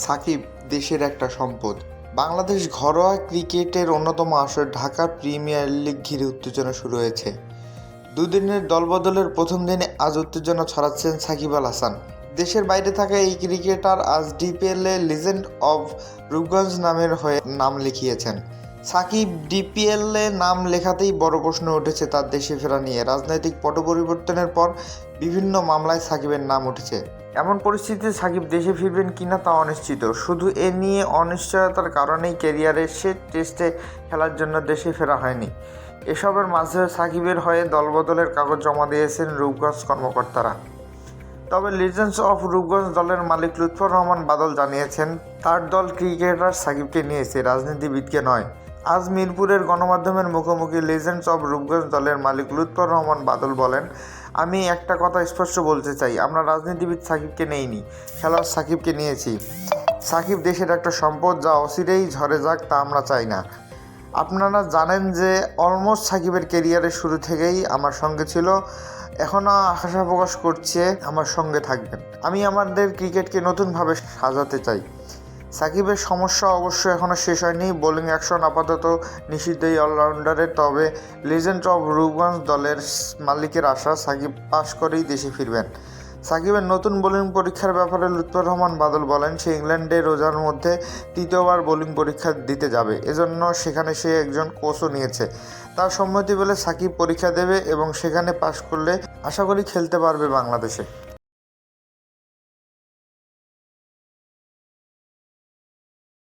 সাকিব দেশের একটা সম্পদ। বাংলাদেশ ঘরোয়া ক্রিকেটের অন্যতম আসর ঢাকা প্রিমিয়ার লিগ ঘিরে উত্তেজনা শুরু হয়েছে। দুদিনের দলবদলের প্রথম দিনে আজ উত্তেজনা ছড়াচ্ছেন সাকিব আল হাসান। দেশের বাইরে থাকা এই ক্রিকেটার আজ ডিপিএলে লিজেন্ড অব রূপগঞ্জ নামের হয়ে নাম লিখিয়েছেন। সাকিব ডিপিএলে নাম লেখাতেই বড় প্রশ্ন উঠেছে তার দেশে ফেরা নিয়ে। রাজনৈতিক পট পরিবর্তনের পর বিভিন্ন মামলায় সাকিবের নাম উঠেছে। এমন পরিস্থিতিতে সাকিব দেশে ফিরবেন কিনা তা অনিশ্চিত। শুধু এ নিয়ে অনিশ্চয়তার কারণেই ক্যারিয়ারের শেষ টেস্টে খেলার জন্য দেশে ফেরা হয়নি। এসবের মাঝে সাকিবের হয়ে দলবদলের কাগজ জমা দিয়েছেন রূপগঞ্জ কর্মকর্তারা। তবে লিজেন্ডস অফ রূপগঞ্জ দলের মালিক লুৎফর রহমান বাদল জানিয়েছেন, তার দল ক্রিকেটার সাকিবকে নিয়েছে, রাজনীতিবিদকে নয়। আজ মিরপুরের গণমাধ্যমের মুখোমুখি লিজেন্ডস অব রূপগঞ্জ দলের মালিক লুৎফর রহমান বাদল বলেন, আমি একটা কথা স্পষ্ট বলতে চাই, আমরা রাজনীতিবিদ সাকিবকে নেইনি, খেলোয়াড় সাকিবকে নিয়েছি। সাকিব দেশের একটা সম্পদ, যা অচিরেই ঝরে যাক তা আমরা চাই না। আপনারা জানেন যে অলমোস্ট সাকিবের ক্যারিয়ারের শুরু থেকেই আমার সঙ্গে ছিল, এখনও আশা প্রকাশ করছে আমার সঙ্গে থাকবেন। আমি আমাদের ক্রিকেটকে নতুনভাবে সাজাতে চাই। সাকিবের সমস্যা অবশ্য এখনও শেষ হয়নি। বোলিং অ্যাকশন আপাতত নিষিদ্ধ এই অলরাউন্ডারের। তবে লিজেন্ড অব রূপগঞ্জ দলের মালিকের আশা সাকিব পাস করেই দেশে ফিরবেন। সাকিবের নতুন বোলিং পরীক্ষার ব্যাপারে লুৎফর রহমান বাদল বলেন, সে ইংল্যান্ডে রোজার মধ্যে তৃতীয়বার বোলিং পরীক্ষা দিতে যাবে। এজন্য সেখানে সে একজন কোচও নিয়েছে। তার সম্মতি পেলে সাকিব পরীক্ষা দেবে এবং সেখানে পাস করলে আশা করি খেলতে পারবে বাংলাদেশে।